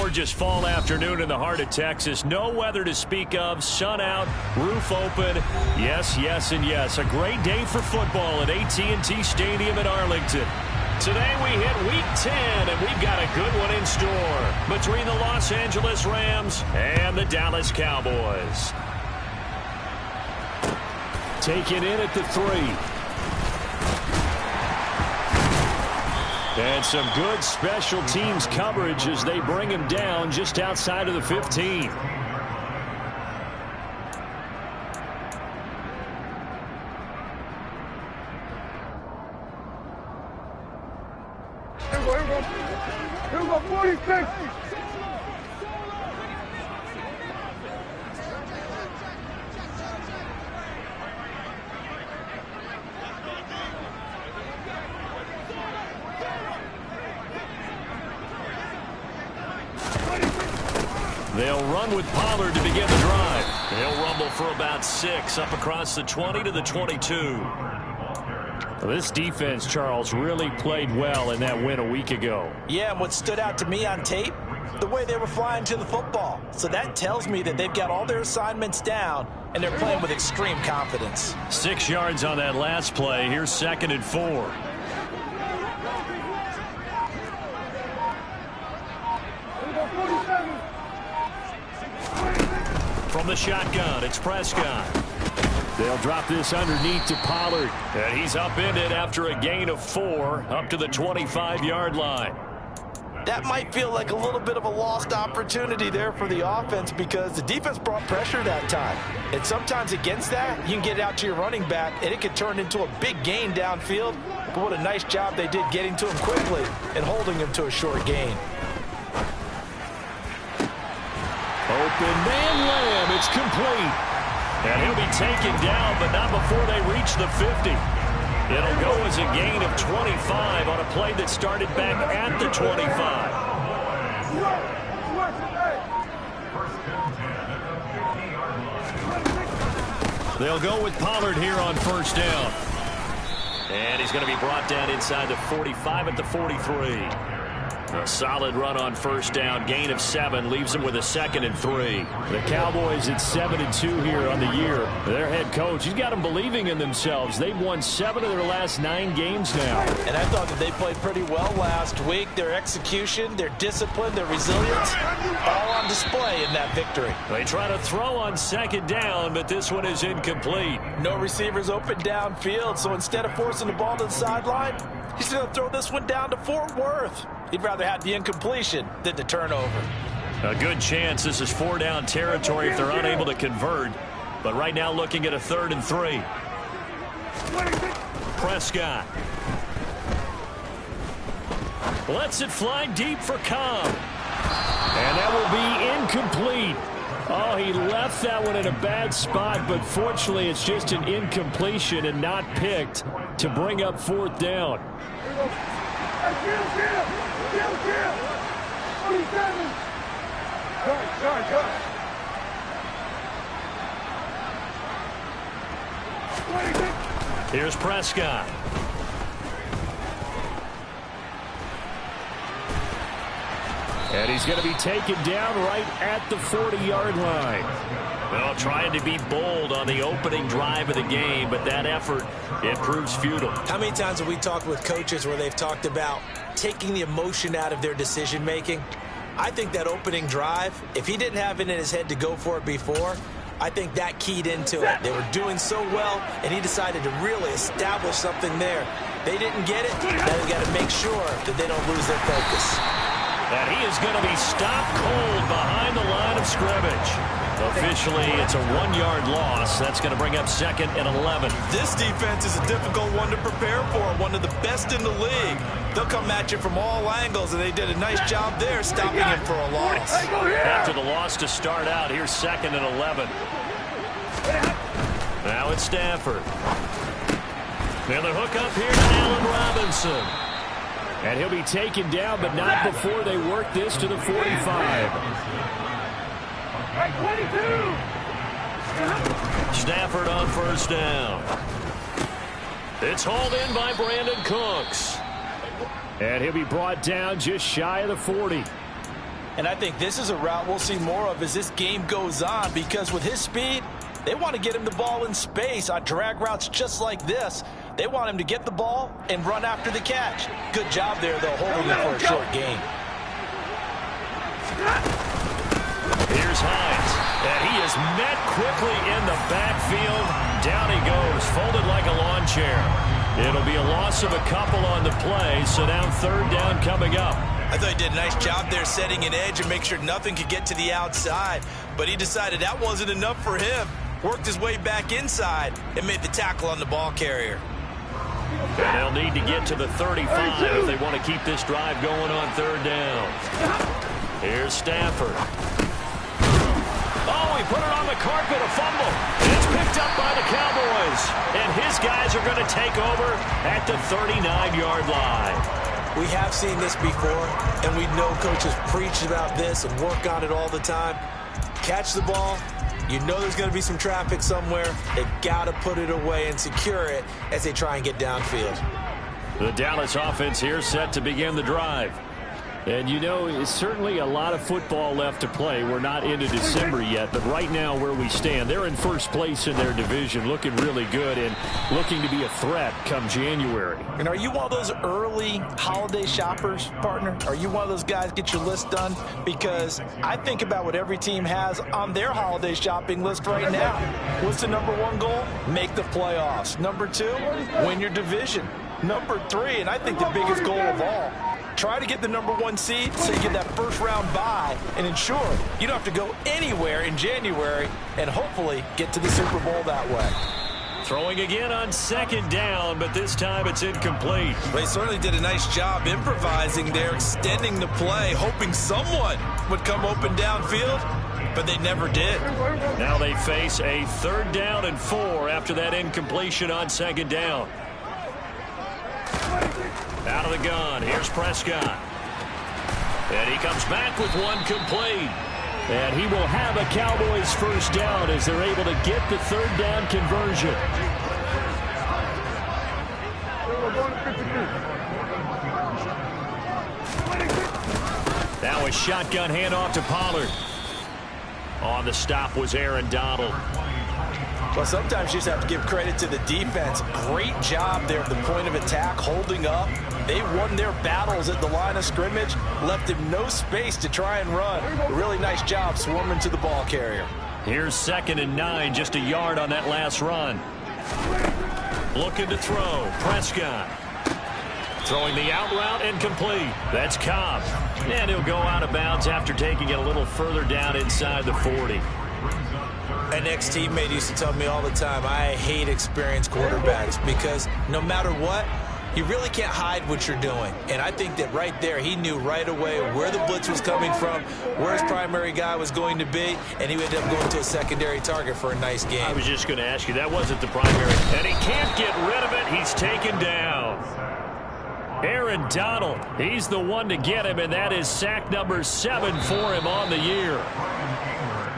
gorgeous fall afternoon in the heart of Texas. No weather to speak of. Sun out, roof open. Yes, yes, and yes. A great day for football at AT&T Stadium in Arlington. Today we hit Week 10, and we've got a good one in store between the Los Angeles Rams and the Dallas Cowboys. Taken in at the 3. And some good special teams coverage as they bring him down just outside of the 15. Here we go, 46. They'll run with Pollard to begin the drive. He'll rumble for about 6 up across the 20 to the 22. Well, this defense, Charles, really played well in that win a week ago. Yeah, and what stood out to me on tape, the way they were flying to the football. So that tells me that they've got all their assignments down, and they're playing with extreme confidence. 6 yards on that last play. Here's 2nd and 4. From the shotgun, it's Prescott. They'll drop this underneath to Pollard. And he's upended after a gain of 4 up to the 25-yard line. That might feel like a little bit of a lost opportunity there for the offense because the defense brought pressure that time. And sometimes against that, you can get out to your running back, and it could turn into a big gain downfield. But what a nice job they did getting to him quickly and holding him to a short gain. Open man Lamb, it's complete. And he'll be taken down, but not before they reach the 50. It'll go as a gain of 25 on a play that started back at the 25. They'll go with Pollard here on 1st down. And he's going to be brought down inside the 45 at the 43. A solid run on 1st down. Gain of 7 leaves him with a 2nd and 3. The Cowboys at 7-2 here on the year. Their head coach, he's got them believing in themselves. They've won 7 of their last 9 games now. And I thought that they played pretty well last week. Their execution, their discipline, their resilience, all on display in that victory. They try to throw on 2nd down, but this one is incomplete. No receivers open downfield, so instead of forcing the ball to the sideline, he's going to throw this one down to Fort Worth. He'd rather have the incompletion than the turnover. A good chance this is 4-down territory if they're unable to convert. But right now looking at a 3rd and 3. Prescott. Lets it fly deep for Cobb. And that will be incomplete. Oh, he left that one in a bad spot, but fortunately it's just an incompletion and not picked to bring up 4th down. Here's Prescott. And he's going to be taken down right at the 40-yard line. Well, trying to be bold on the opening drive of the game, but that effort, it proves futile. How many times have we talked with coaches where they've talked about taking the emotion out of their decision-making? I think that opening drive, if he didn't have it in his head to go for it before, I think that keyed into it. They were doing so well, and he decided to really establish something there. They didn't get it. Now they've got to make sure that they don't lose their focus. And he is going to be stopped cold behind the line of scrimmage. Officially, it's a 1-yard loss. That's going to bring up 2nd and 11. This defense is a difficult one to prepare for, one of the best in the league. They'll come at you from all angles, and they did a nice job there stopping him for a loss. After the loss to start out, here's 2nd and 11. Now it's Stafford. And the hook up here to Allen Robinson. And he'll be taken down, but not before they work this to the 45. Stafford on 1st down. It's hauled in by Brandon Cooks. And he'll be brought down just shy of the 40. And I think this is a route we'll see more of as this game goes on, because with his speed, they want to get him the ball in space on drag routes just like this. They want him to get the ball and run after the catch. Good job there, though, holding him for a short gain. Here's Hines, and he is met quickly in the backfield. Down he goes, folded like a lawn chair. It'll be a loss of a couple on the play, so now third down coming up. I thought he did a nice job there setting an edge and make sure nothing could get to the outside, but he decided that wasn't enough for him. Worked his way back inside and made the tackle on the ball carrier. And they'll need to get to the 35 if they want to keep this drive going on third down. Here's Stafford. Oh, he put it on the carpet, a fumble. It's picked up by the Cowboys. And his guys are going to take over at the 39-yard line. We have seen this before, and we know coaches preach about this and work on it all the time. Catch the ball. You know there's going to be some traffic somewhere. They've got to put it away and secure it as they try and get downfield. The Dallas offense here set to begin the drive. And, you know, it's certainly a lot of football left to play. We're not into December yet, but right now where we stand, they're in first place in their division, looking really good and looking to be a threat come January. And are you one of those early holiday shoppers, partner? Are you one of those guys get your list done? Because I think about what every team has on their holiday shopping list right now. What's the number one goal? Make the playoffs. Number two, win your division. Number three, and I think the biggest goal of all, try to get the number one seed so you get that first round bye and ensure you don't have to go anywhere in January and hopefully get to the Super Bowl that way. Throwing again on second down, but this time it's incomplete. Well, he certainly did a nice job improvising there, extending the play, hoping someone would come open downfield, but they never did. Now they face a 3rd down and 4 after that incompletion on second down. Out of the gun, here's Prescott. And he comes back with one complete. And he will have a Cowboys first down as they're able to get the 3rd down conversion. Now a shotgun handoff to Pollard. On the stop was Aaron Donald. Well, sometimes you just have to give credit to the defense. Great job there at the point of attack, holding up. They won their battles at the line of scrimmage, left him no space to try and run. A really nice job swarming to the ball carrier. Here's 2nd and 9, just a yard on that last run. Looking to throw, Prescott. Throwing the out route and complete. That's Cobb. And he'll go out of bounds after taking it a little further down inside the 40. An ex-teammate used to tell me all the time, I hate experienced quarterbacks because no matter what, you really can't hide what you're doing. And I think that right there, he knew right away where the blitz was coming from, where his primary guy was going to be, and he ended up going to a secondary target for a nice game. I was just going to ask you, that wasn't the primary. And he can't get rid of it. He's taken down. Aaron Donald, he's the one to get him, and that is sack number 7 for him on the year.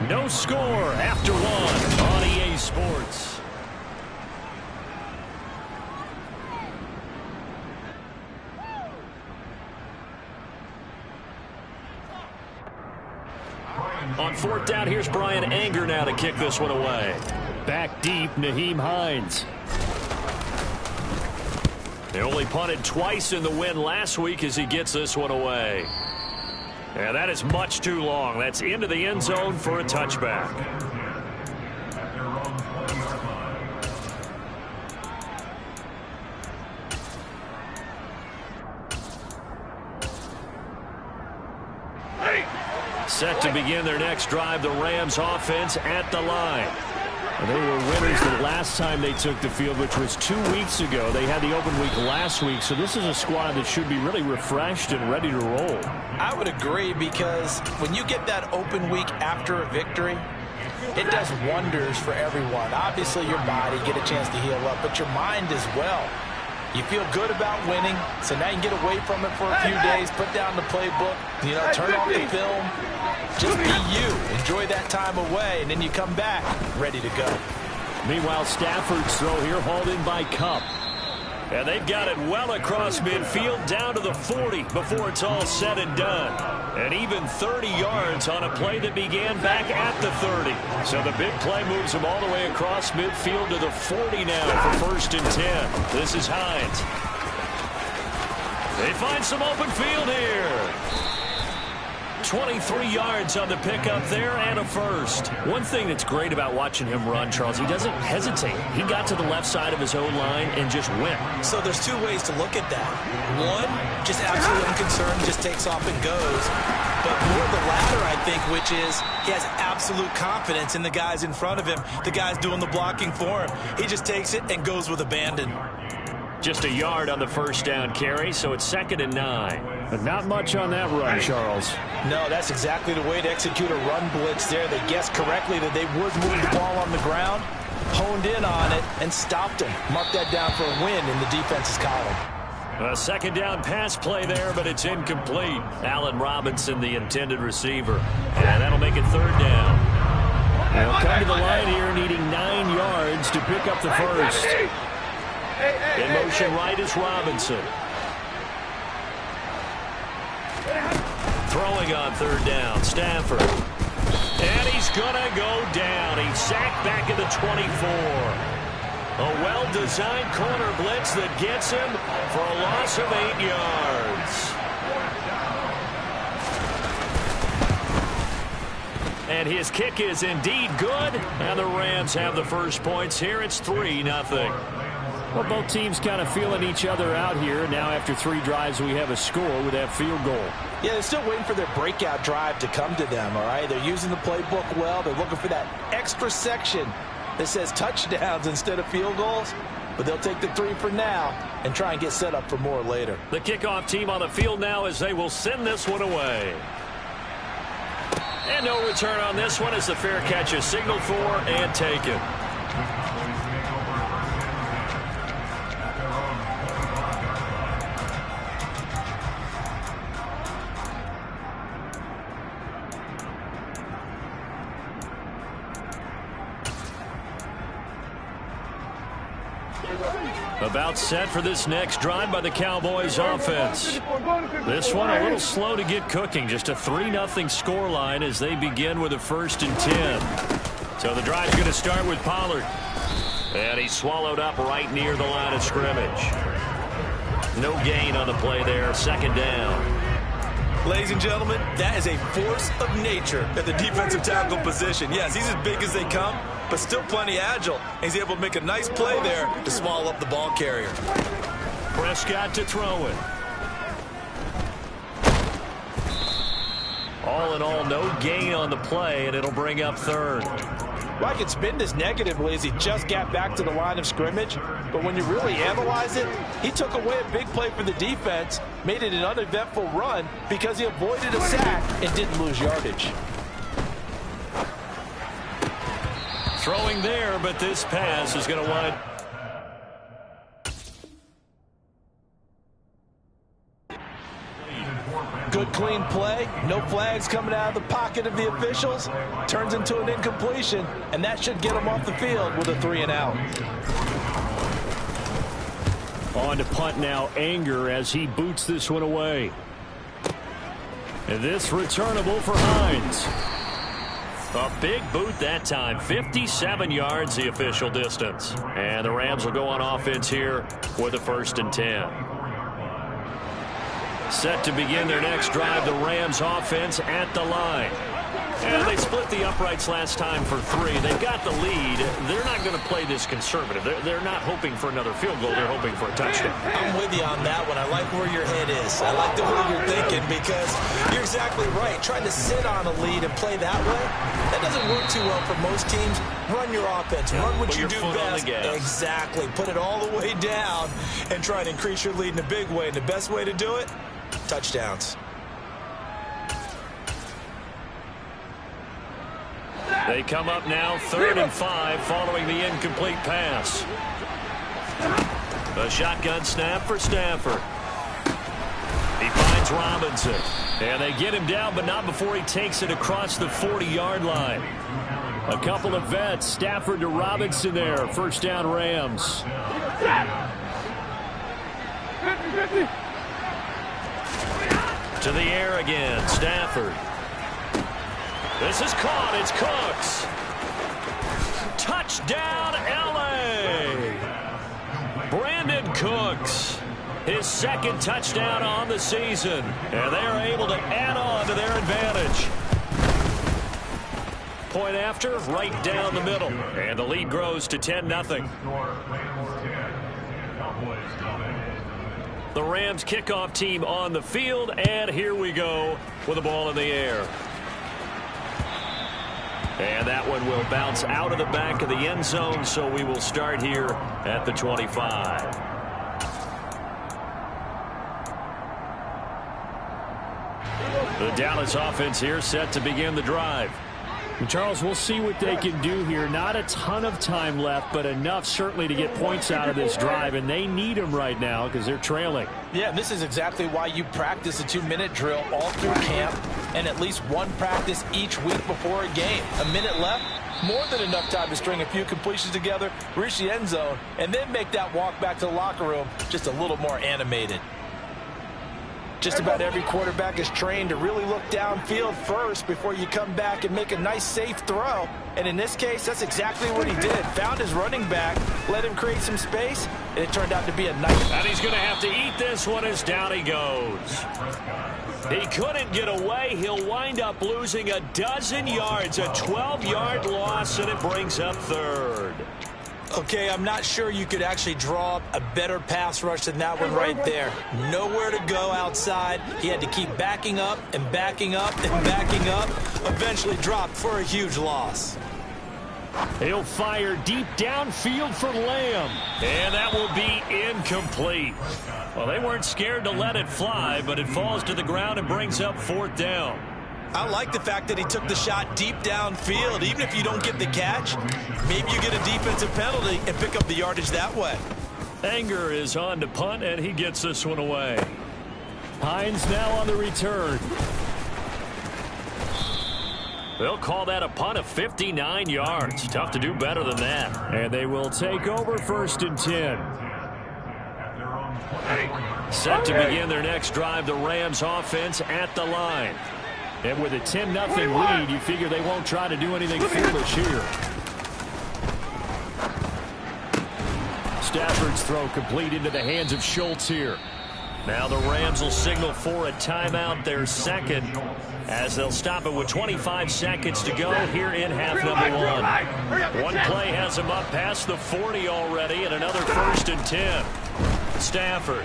No score after 1 on EA Sports. On 4th down, here's Brian Anger now to kick this one away. Back deep, Nyheim Hines. They only punted twice in the win last week as he gets this one away. Yeah, that is much too long. That's into the end zone for a touchback. Set to begin their next drive, the Rams offense at the line. And they were winners the last time they took the field, which was 2 weeks ago. They had the open week last week, so this is a squad that should be really refreshed and ready to roll. I would agree, because when you get that open week after a victory, it does wonders for everyone. Obviously, your body, get a chance to heal up, but your mind as well. You feel good about winning, so now you can get away from it for a few days, put down the playbook, turn off the film. Just be you. Enjoy that time away, and then you come back ready to go. Meanwhile, Stafford's throw here hauled in by Cup. And they've got it well across midfield down to the 40 before it's all said and done. And even 30 yards on a play that began back at the 30. So the big play moves them all the way across midfield to the 40 now for 1st and 10. This is Hines. They find some open field here. 23 yards on the pickup there and a first. One thing that's great about watching him run, Charles, he doesn't hesitate. He got to the left side of his own line and just went. So there's two ways to look at that. One, just absolutely unconcerned, just takes off and goes. But more the latter, I think, which is he has absolute confidence in the guys in front of him, the guys doing the blocking for him. He just takes it and goes with abandon. Just a yard on the first down carry, so it's 2nd and 9. But not much on that run, Charles. No, that's exactly the way to execute a run blitz there. They guessed correctly that they would move the ball on the ground, honed in on it, and stopped him. Mark that down for a win in the defense's column. A 2nd down pass play there, but it's incomplete. Allen Robinson, the intended receiver. And that'll make it 3rd down. They'll come to the line here needing 9 yards to pick up the first. In motion right is Robinson. Throwing on 3rd down, Stafford. And he's going to go down. He's sacked back at the 24. A well-designed corner blitz that gets him for a loss of 8 yards. And his kick is indeed good. And the Rams have the first points here. It's 3-0. Well, both teams kind of feeling each other out here. Now after 3 drives, we have a score with that field goal. Yeah, they're still waiting for their breakout drive to come to them, all right? They're using the playbook well. They're looking for that extra section that says touchdowns instead of field goals. But they'll take the 3 for now and try and get set up for more later. The kickoff team on the field now as they will send this one away. And no return on this one as the fair catch is signaled for and taken. About set for this next drive by the Cowboys offense. This one a little slow to get cooking. Just a 3-0 scoreline as they begin with a 1st and 10. So the drive's going to start with Pollard. And he's swallowed up right near the line of scrimmage. No gain on the play there. 2nd down. Ladies and gentlemen, that is a force of nature at the defensive tackle position. Yes, he's as big as they come, but still plenty agile. He's able to make a nice play there to swallow up the ball carrier. Prescott to throw it. All in all, no gain on the play, and it'll bring up 3rd. Well, I can spin this negatively as he just got back to the line of scrimmage, but when you really analyze it, he took away a big play for the defense, made it an uneventful run because he avoided a sack and didn't lose yardage. Throwing there, but this pass is going to wind. Good clean play, no flags coming out of the pocket of the officials, turns into an incompletion, and that should get him off the field with a 3-and-out. On to punt now, Anger as he boots this one away. And this returnable for Hines. A big boot that time. 57 yards the official distance. And the Rams will go on offense here with a 1st and 10. Set to begin their next drive, the Rams offense at the line. And they split the uprights last time for 3. They've got the lead. They're not going to play this conservative. They're not hoping for another field goal. They're hoping for a touchdown. I'm with you on that one. I like where your head is. I like the way you're thinking because you're exactly right. Trying to sit on a lead and play that way, that doesn't work too well for most teams. Run your offense. Run what you do best. Exactly. Put it all the way down and try to increase your lead in a big way. And the best way to do it, touchdowns. They come up now 3rd and 5 following the incomplete pass. A shotgun snap for Stafford. He finds Robinson. And they get him down, but not before he takes it across the 40-yard line. A couple of vets, Stafford to Robinson there. 1st down Rams. 50. To the air again, Stafford. This is caught. It's Cooks. Touchdown, L.A. Brandon Cooks. His second touchdown on the season. And they are able to add on to their advantage. Point after, right down the middle. And the lead grows to 10-0. The Rams kickoff team on the field, and here we go with the ball in the air. And that one will bounce out of the back of the end zone, so we will start here at the 25. The Dallas offense here set to begin the drive. And Charles, we'll see what they can do here. Not a ton of time left, but enough certainly to get points out of this drive, and they need them right now because they're trailing. Yeah, this is exactly why you practice a 2-minute drill all through camp and at least one practice each week before a game. A minute left, more than enough time to string a few completions together, reach the end zone, and then make that walk back to the locker room just a little more animated. Just about every quarterback is trained to really look downfield first before you come back and make a nice, safe throw. And in this case, that's exactly what he did. Found his running back, let him create some space, and it turned out to be a nice... And he's going to have to eat this one as down he goes. He couldn't get away. He'll wind up losing a dozen yards, a 12-yard loss, and it brings up third. Okay, I'm not sure you could actually draw up a better pass rush than that one right there. Nowhere to go outside. He had to keep backing up and backing up and backing up. Eventually dropped for a huge loss. He'll fire deep downfield for Lamb. And that will be incomplete. Well, they weren't scared to let it fly, but it falls to the ground and brings up fourth down. I like the fact that he took the shot deep downfield. Even if you don't get the catch, maybe you get a defensive penalty and pick up the yardage that way. Anger is on to punt, and he gets this one away. Hines now on the return. They'll call that a punt of 59 yards. Tough to do better than that. And they will take over 1st and 10. Set to begin their next drive, the Rams offense at the line. And with a 10-0 lead, you figure they won't try to do anything foolish here. Stafford's throw complete into the hands of Schultz here. Now the Rams will signal for a timeout, their second, as they'll stop it with 25 seconds to go here in half number one. One play has them up past the 40 already, and another 1st and 10. Stafford.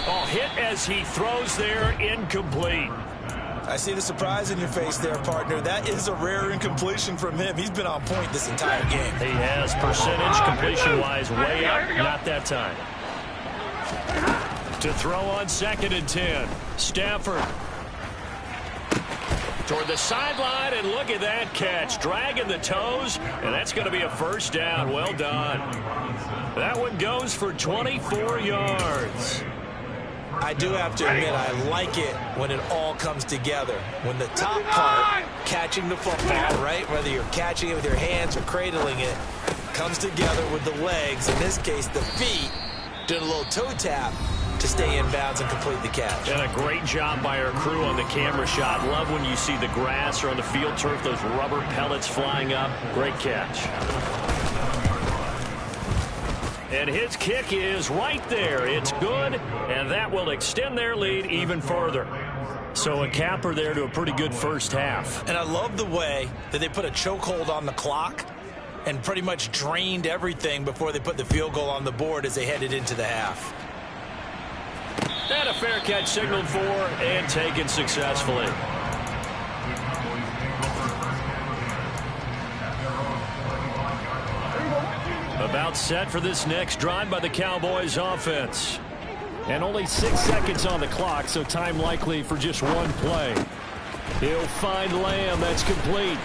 Oh, hit as he throws there, incomplete. I see the surprise in your face there, partner. That is a rare incompletion from him. He's been on point this entire game. He has percentage completion-wise way up. Not that time. To throw on 2nd and 10. Stafford. Toward the sideline, and look at that catch. Dragging the toes, and that's going to be a 1st down. Well done. That one goes for 24 yards. I do have to admit, I like it when it all comes together. When the top part, catching the football, right, whether you're catching it with your hands or cradling it, comes together with the legs, in this case the feet, did a little toe tap to stay in bounds and complete the catch. And a great job by our crew on the camera shot. Love when you see the grass or on the field turf, those rubber pellets flying up. Great catch. And his kick is right there. It's good, and that will extend their lead even further. So a capper there to a pretty good first half. And I love the way that they put a chokehold on the clock and pretty much drained everything before they put the field goal on the board as they headed into the half. And a fair catch signaled for and taken successfully. About set for this next drive by the Cowboys offense. And only 6 seconds on the clock, so time likely for just one play. He'll find Lamb. That's complete.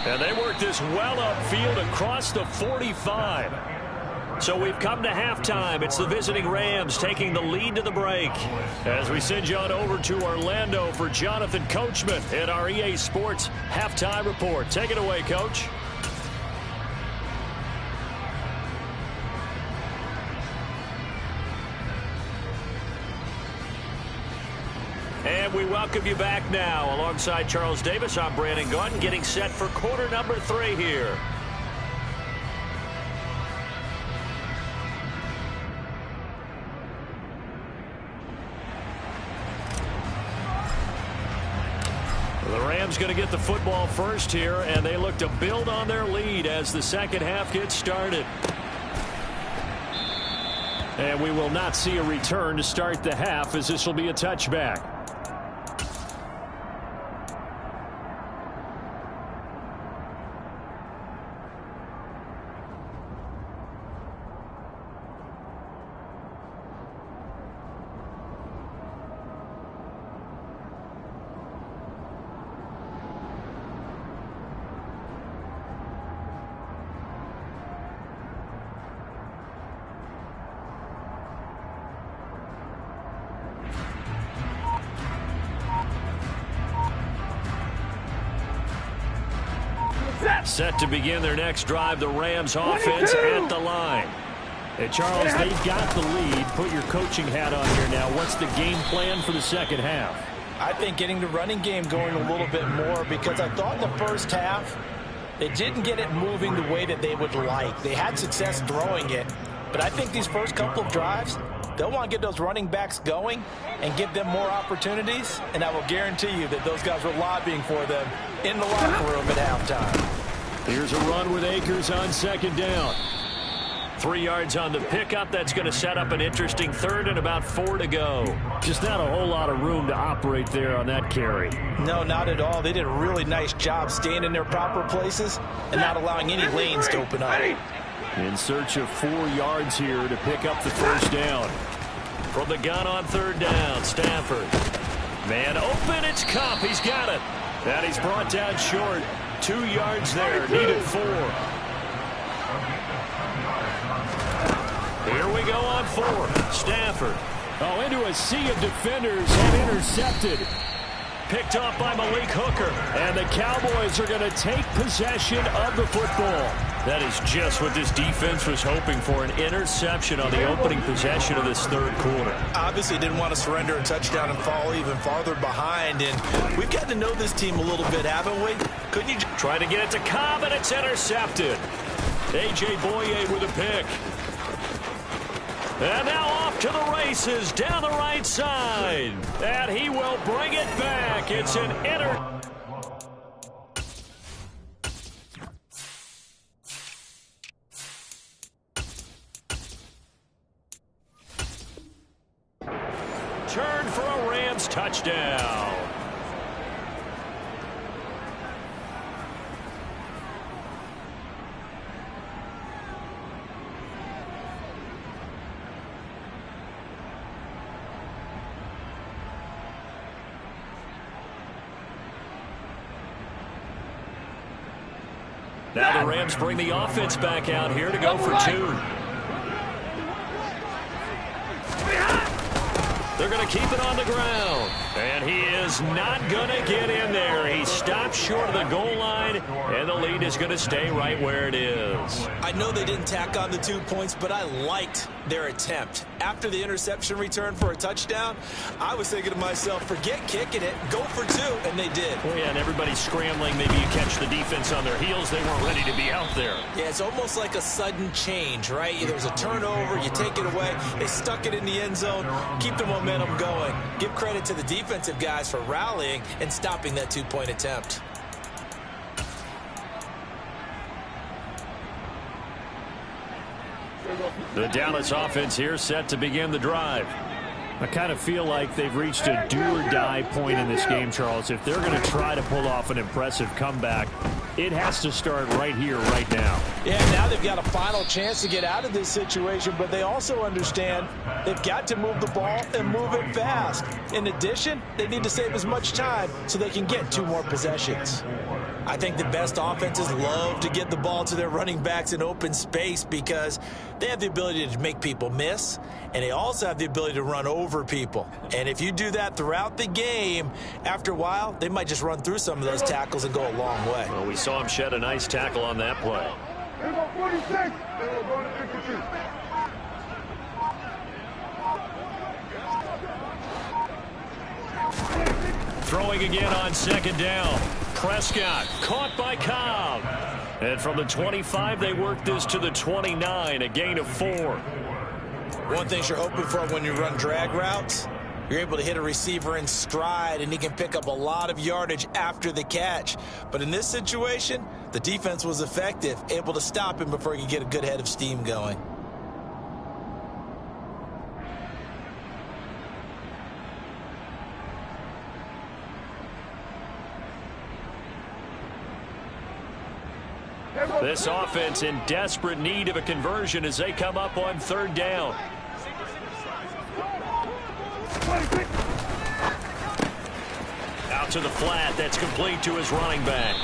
And they work this well upfield across the 45. So we've come to halftime. It's the visiting Rams taking the lead to the break. As we send you on over to Orlando for Jonathan Coachman at our EA Sports Halftime Report. Take it away, Coach. And we welcome you back now. Alongside Charles Davis, I'm Brandon Gaudin, getting set for quarter number 3 here. The Rams going to get the football first here, and they look to build on their lead as the second half gets started. And we will not see a return to start the half, as this will be a touchback. Set to begin their next drive, the Rams offense at the line. Hey, Charles, they've got the lead. Put your coaching hat on here now. What's the game plan for the second half? I think getting the running game going a little bit more, because I thought in the first half they didn't get it moving the way that they would like. They had success throwing it, but I think these first couple of drives, they'll want to get those running backs going and give them more opportunities, and I will guarantee you that those guys were lobbying for them in the locker room at halftime. Here's a run with Akers on second down. 3 yards on the pickup. That's going to set up an interesting third and about 4 to go. Just not a whole lot of room to operate there on that carry. No, not at all. They did a really nice job staying in their proper places and not allowing any lanes to open up. In search of 4 yards here to pick up the first down. From the gun on third down, Stafford. Man open, it's Kupp. He's got it. And he's brought down short. 2 yards there, needed 4. Here we go on 4. Stafford. Oh, into a sea of defenders and intercepted. Picked off by Malik Hooker. And the Cowboys are going to take possession of the football. That is just what this defense was hoping for, an interception on the opening possession of this third quarter. Obviously didn't want to surrender a touchdown and fall even farther behind, and we've gotten to know this team a little bit, haven't we? Couldn't you try to get it to Cobb, and it's intercepted. A.J. Boye with a pick. And now off to the races down the right side. And he will bring it back. It's an turn for a Rams touchdown. Now the Rams bring the offense back out here to go for 2. They're going to keep it on the ground. And he is not going to get in there. He stopped short of the goal line, and the lead is going to stay right where it is. I know they didn't tack on the 2 points, but I liked their attempt. After the interception return for a touchdown, I was thinking to myself, forget kicking it, go for 2, and they did. Well, yeah, and everybody's scrambling. Maybe you catch the defense on their heels. They weren't ready to be out there. Yeah, it's almost like a sudden change, right? There was a turnover, you take it away, they stuck it in the end zone, keep the momentum going. Give credit to the defensive guys for rallying and stopping that 2-point attempt. The Dallas offense here set to begin the drive. I kind of feel like they've reached a do-or-die point in this game, Charles. If they're going to try to pull off an impressive comeback, it has to start right here, right now. Yeah, now they've got a final chance to get out of this situation, but they also understand they've got to move the ball and move it fast. In addition, they need to save as much time so they can get 2 more possessions. I think the best offenses love to get the ball to their running backs in open space because they have the ability to make people miss, and they also have the ability to run over people. And if you do that throughout the game, after a while, they might just run through some of those tackles and go a long way. Well, we saw him shed a nice tackle on that play. 46. They will go to 52. Throwing again on second down. Prescott caught by Cobb. And from the 25, they work this to the 29, a gain of 4. One thing you're hoping for when you run drag routes, you're able to hit a receiver in stride, and he can pick up a lot of yardage after the catch. But in this situation, the defense was effective, able to stop him before he could get a good head of steam going. This offense in desperate need of a conversion as they come up on third down. Out to the flat. That's complete to his running back.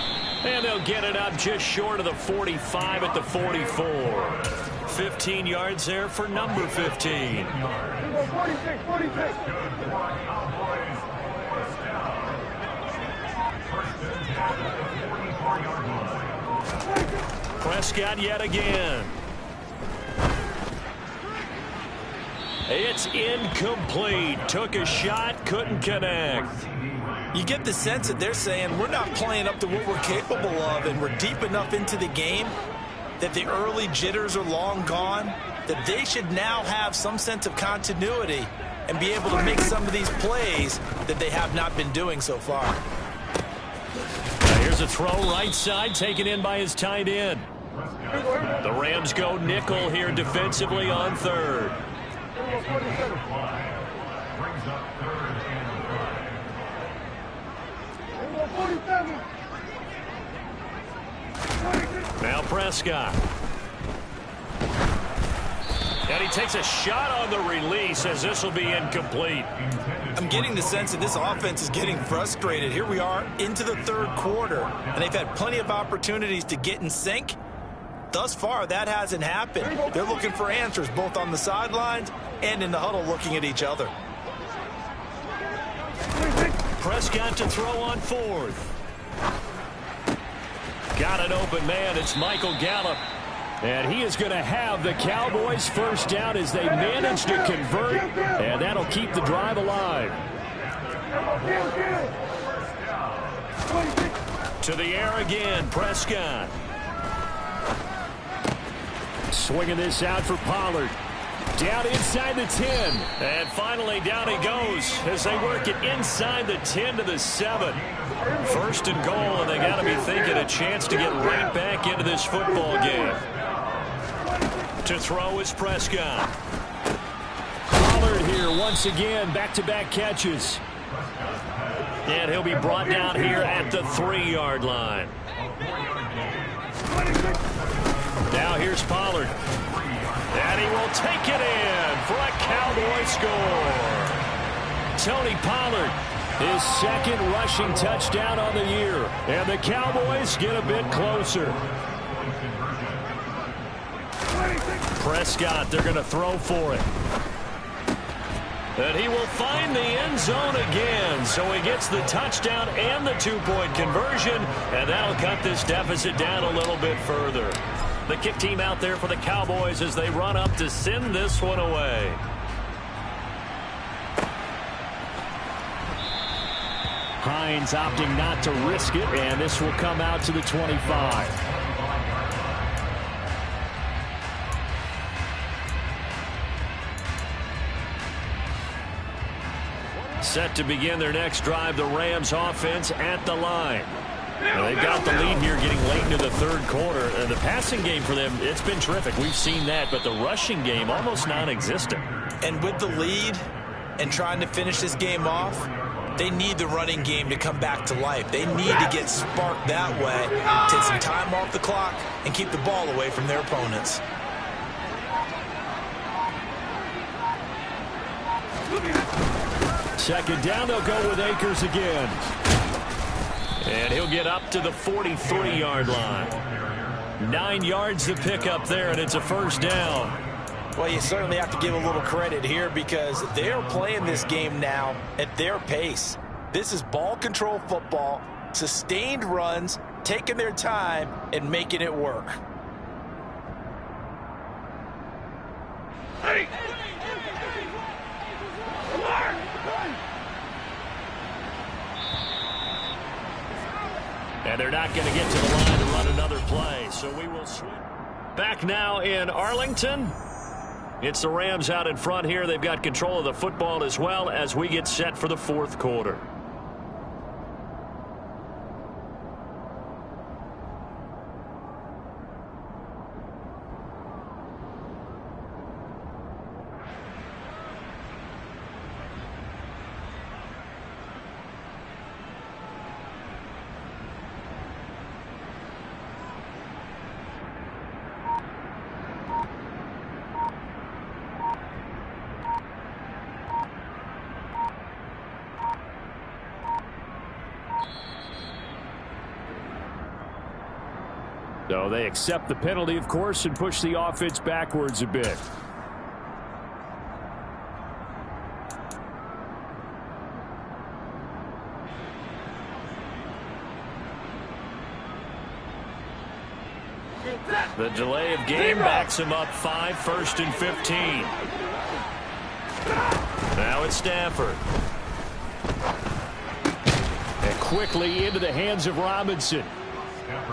And they'll get it up just short of the 45 at the 44. 15 yards there for number 15. 46. Prescott yet again. It's incomplete. Took a shot, couldn't connect. You get the sense that they're saying we're not playing up to what we're capable of, and we're deep enough into the game that the early jitters are long gone, that they should now have some sense of continuity and be able to make some of these plays that they have not been doing so far. Here's a throw right side, taken in by his tight end. The Rams go nickel here defensively on third. Now Prescott. And he takes a shot on the release as this will be incomplete. I'm getting the sense that this offense is getting frustrated. Here we are into the third quarter, and they've had plenty of opportunities to get in sync. Thus far, that hasn't happened. They're looking for answers both on the sidelines and in the huddle looking at each other. Prescott to throw on fourth. Got an open man. It's Michael Gallup. And he is going to have the Cowboys first down as they manage to convert. And that'll keep the drive alive. To the air again, Prescott. Swinging this out for Pollard. Down inside the 10. And finally down he goes as they work it inside the 10 to the 7. First and goal, and they got to be thinking a chance to get right back into this football game. To throw is Prescott. Pollard here once again, back-to-back catches. And he'll be brought down here at the 3-yard line. Now here's Pollard. And he will take it in for a Cowboy score. Tony Pollard, his second rushing touchdown on the year. And the Cowboys get a bit closer. Prescott, they're going to throw for it. And he will find the end zone again. So he gets the touchdown and the 2-point conversion. And that'll cut this deficit down a little bit further. The kick team out there for the Cowboys as they run up to send this one away. Hines opting not to risk it, and this will come out to the 25. Set to begin their next drive, the Rams offense at the line. Well, they've got the lead here getting late into the third quarter. And the passing game for them, it's been terrific. We've seen that, but the rushing game almost non-existent. And with the lead and trying to finish this game off, they need the running game to come back to life. They need to get sparked that way, take some time off the clock, and keep the ball away from their opponents. Second down, they'll go with Akers again. And he'll get up to the 43-yard line. 9 yards to pick up there, and it's a first down. Well, you certainly have to give a little credit here because they're playing this game now at their pace. This is ball control football, sustained runs, taking their time, and making it work. Hey! And they're not going to get to the line to run another play. So we will switch. Back now in Arlington. It's the Rams out in front here. They've got control of the football as well as we get set for the fourth quarter. So they accept the penalty, of course, and push the offense backwards a bit. The delay of game backs him up 5, 1st and 15. Now it's Stafford. And quickly into the hands of Robinson.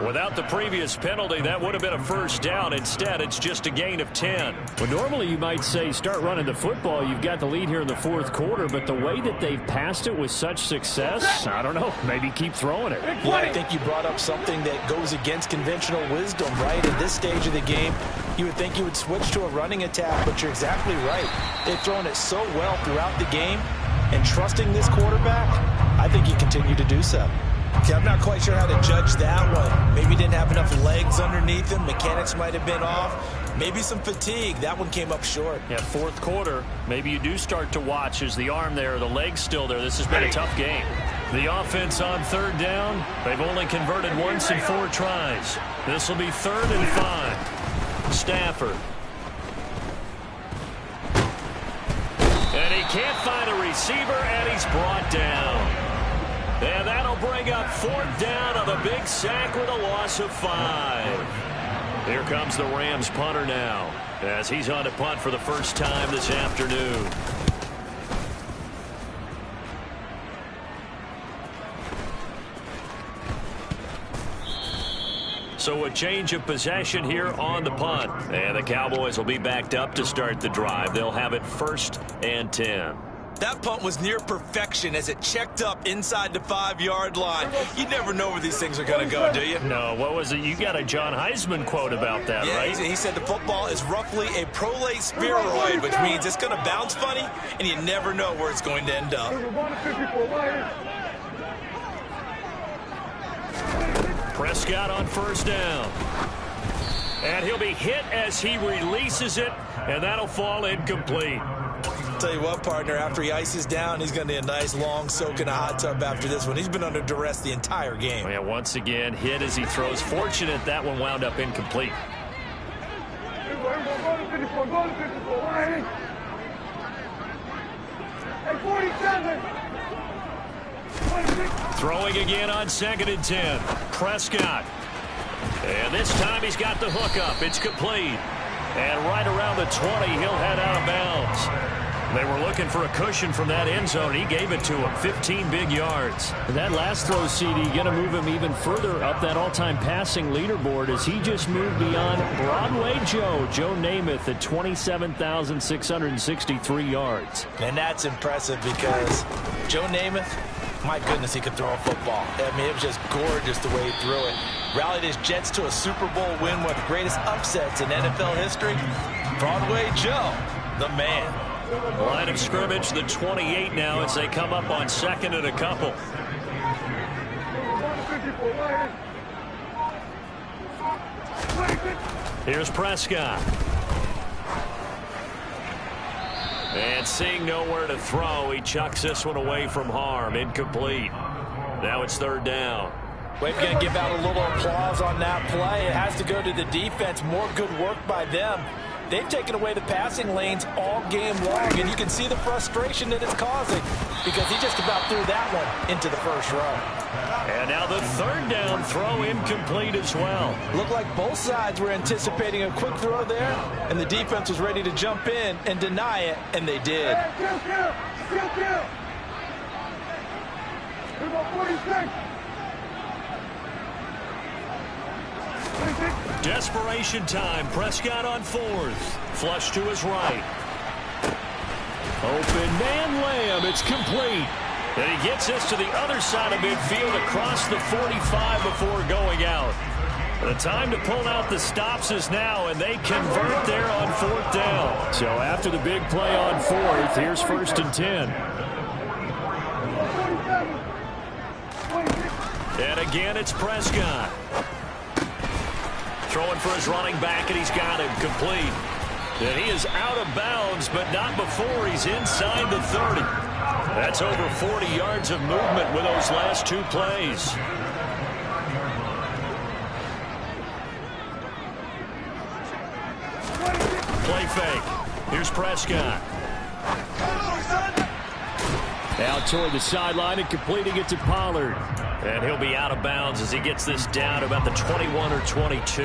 Without the previous penalty, that would have been a first down. Instead, it's just a gain of 10. Well, normally you might say start running the football. You've got the lead here in the fourth quarter, but the way that they've passed it with such success, I don't know, maybe keep throwing it. Yeah, I think you brought up something that goes against conventional wisdom, right? At this stage of the game, you would think you would switch to a running attack, but you're exactly right. They've thrown it so well throughout the game, and trusting this quarterback, I think you continue to do so. Okay, I'm not quite sure how to judge that one. Maybe he didn't have enough legs underneath him. Mechanics might have been off. Maybe some fatigue. That one came up short. Yeah, fourth quarter, maybe you do start to watch as the arm there, the leg's still there. This has been a tough game. The offense on third down, they've only converted once in 4 tries. This will be 3rd and 5. Stafford. And he can't find a receiver, and he's brought down. And that'll bring up 4th down on the big sack with a loss of 5. Here comes the Rams punter now as he's on to punt for the first time this afternoon. So a change of possession here on the punt. And the Cowboys will be backed up to start the drive. They'll have it 1st and 10. That punt was near perfection as it checked up inside the 5-yard line. You never know where these things are going to go, do you? No, what was it? You got a John Heisman quote about that, yeah, right? He said the football is roughly a prolate spheroid, which means it's going to bounce funny, and you never know where it's going to end up. Prescott on 1st down. And he'll be hit as he releases it, and that'll fall incomplete. Tell you what, partner, after he ices down, he's going to need a nice long soak in a hot tub after this one. He's been under duress the entire game. Oh, yeah, once again, hit as he throws. Fortunate that one wound up incomplete. Throwing again on 2nd and 10. Prescott. And this time he's got the hook up. It's complete. And right around the 20, he'll head out of bounds. They were looking for a cushion from that end zone. He gave it to him. 15 big yards. And that last throw, CD, going to move him even further up that all-time passing leaderboard as he just moved beyond Broadway Joe Namath at 27,663 yards. And that's impressive because Joe Namath, my goodness, he could throw a football. I mean, it was just gorgeous the way he threw it. Rallied his Jets to a Super Bowl win, one of the greatest upsets in NFL history. Broadway Joe, the man. Line of scrimmage, the 28 now as they come up on 2nd and a couple. Here's Prescott. And seeing nowhere to throw, he chucks this one away from harm. Incomplete. Now it's 3rd down. We're going to give out a little applause on that play. It has to go to the defense. More good work by them. They've taken away the passing lanes all game long, and you can see the frustration that it's causing because he just about threw that one into the first row. And now the 3rd down throw incomplete as well. Looked like both sides were anticipating a quick throw there, and the defense was ready to jump in and deny it, and they did. Desperation time. Prescott on fourth. Flush to his right. Open man Lamb. It's complete. And he gets this to the other side of midfield across the 45 before going out. The time to pull out the stops is now, and they convert there on fourth down. So after the big play on fourth, here's 1st and 10. And again, it's Prescott. Throwing for his running back, and he's got him complete. And he is out of bounds, but not before he's inside the 30. That's over 40 yards of movement with those last two plays. Play fake. Here's Prescott. Out toward the sideline and completing it to Pollard. And he'll be out of bounds as he gets this down to about the 21 or 22.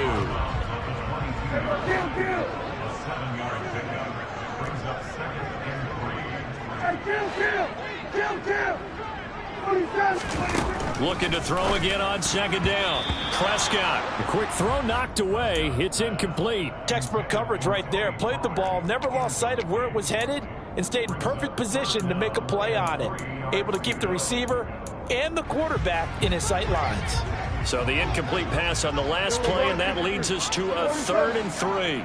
Looking to throw again on 2nd down. Prescott. A quick throw knocked away. It's incomplete. Textbook coverage right there. Played the ball, never lost sight of where it was headed, and stayed in perfect position to make a play on it. Able to keep the receiver and the quarterback in his sight lines. So the incomplete pass on the last play, and that leads us to a 3rd and 3.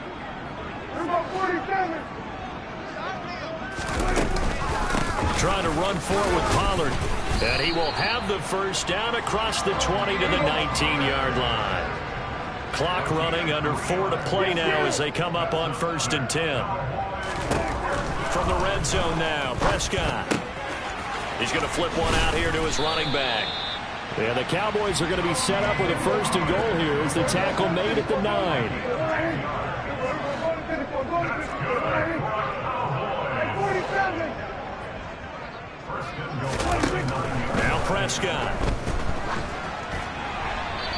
Trying to run forward with Pollard. And he will have the first down across the 20 to the 19-yard line. Clock running, under 4 to play now as they come up on 1st and 10. From the red zone now, Prescott. He's going to flip one out here to his running back. Yeah, the Cowboys are going to be set up with a 1st and goal here as the tackle made at the 9. Now Prescott.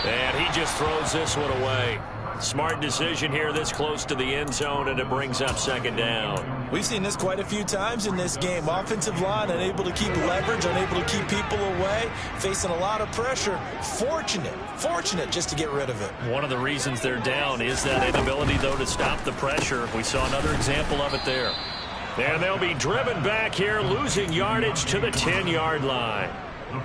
And he just throws this one away. Smart decision here this close to the end zone, and it brings up 2nd down. We've seen this quite a few times in this game. Offensive line unable to keep leverage, unable to keep people away, facing a lot of pressure. Fortunate just to get rid of it. One of the reasons they're down is that inability, though, to stop the pressure. We saw another example of it there. And they'll be driven back here, losing yardage to the 10-yard line.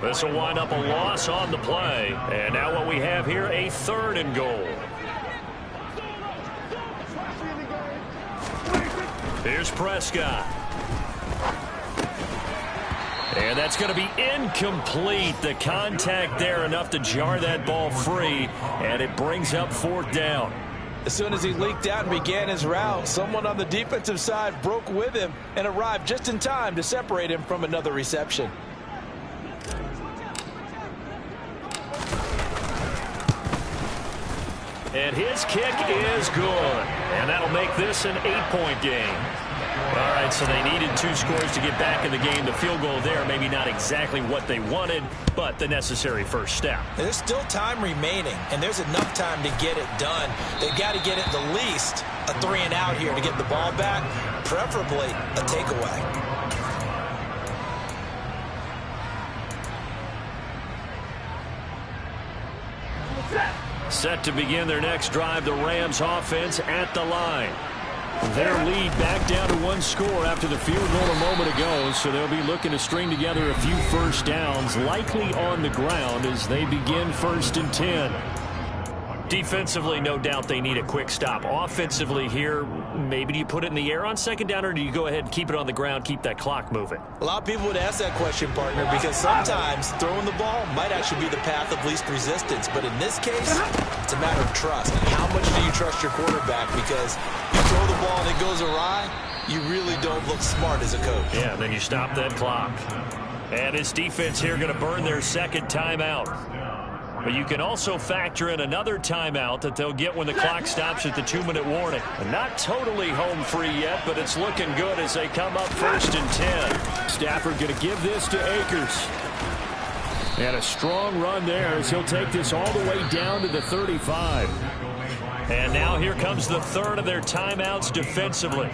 This will wind up a loss on the play. And now what we have here, a 3rd and goal. Here's Prescott. And that's going to be incomplete. The contact there enough to jar that ball free, and it brings up 4th down. As soon as he leaked out and began his route, someone on the defensive side broke with him and arrived just in time to separate him from another reception. And his kick is good. And that'll make this an 8-point game. All right, so they needed 2 scores to get back in the game. The field goal there, maybe not exactly what they wanted, but the necessary first step. There's still time remaining, and there's enough time to get it done. They've got to get at the least a 3 and out here to get the ball back, preferably a takeaway. Set to begin their next drive, the Rams offense at the line. Their lead back down to 1 score after the field goal a moment ago, so they'll be looking to string together a few first downs, likely on the ground as they begin 1st and 10. Defensively, no doubt they need a quick stop. Offensively here, maybe do you put it in the air on 2nd down, or do you go ahead and keep it on the ground, keep that clock moving? A lot of people would ask that question, partner, because sometimes throwing the ball might actually be the path of least resistance. But in this case, it's a matter of trust. How much do you trust your quarterback? Because you throw the ball and it goes awry, you really don't look smart as a coach. Yeah, and then you stop that clock. And this defense here going to burn their 2nd timeout. But you can also factor in another timeout that they'll get when the clock stops at the 2-minute warning. Not totally home free yet, but it's looking good as they come up 1st and 10. Stafford going to give this to Akers. And a strong run there as he'll take this all the way down to the 35. And now here comes the 3rd of their timeouts defensively.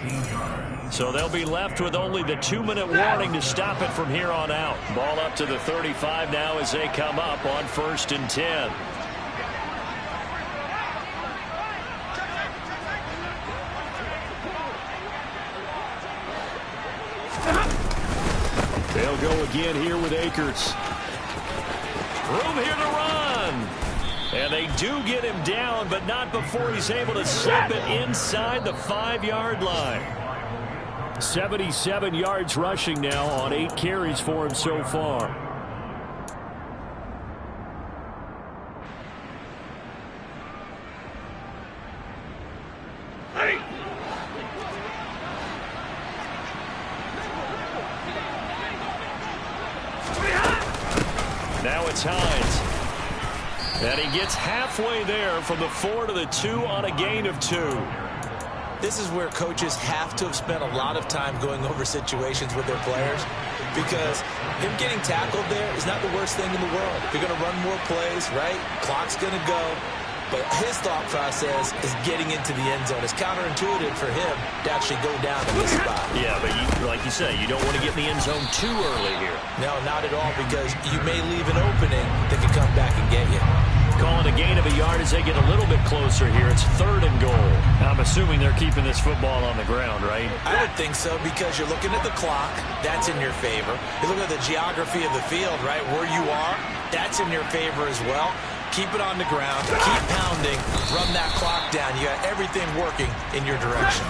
So they'll be left with only the 2-minute warning to stop it from here on out. Ball up to the 35 now as they come up on 1st and 10. They'll go again here with Akers. Room here to run. And they do get him down, but not before he's able to slip it inside the 5-yard line. 77 yards rushing now on 8 carries for him so far. Now it's Hines. And he gets halfway there from the 4 to the 2 on a gain of 2. This is where coaches have to have spent a lot of time going over situations with their players, because him getting tackled there is not the worst thing in the world. You're going to run more plays, right? Clock's going to go. But his thought process is getting into the end zone. It's counterintuitive for him to actually go down in this spot. Yeah, but like you say, you don't want to get in the end zone too early here. No, not at all, because you may leave an opening that can come back and get you. Calling a gain of a yard as they get a little bit closer here. It's 3rd and goal. I'm assuming they're keeping this football on the ground, right? I would think so, because you're looking at the clock. That's in your favor. You look at the geography of the field, right, where you are. That's in your favor as well. Keep it on the ground. Keep pounding. Run that clock down. You got everything working in your direction.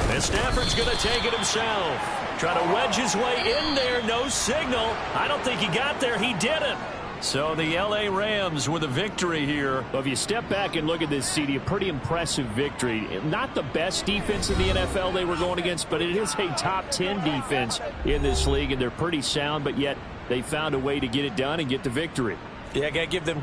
And Stafford's going to take it himself. Try to wedge his way in there. No signal. I don't think he got there. He didn't. So the L.A. Rams with a victory here. Well, if you step back and look at this, CD, a pretty impressive victory. Not the best defense in the NFL they were going against, but it is a top 10 defense in this league, and they're pretty sound, but yet they found a way to get it done and get the victory. Yeah, I got to give them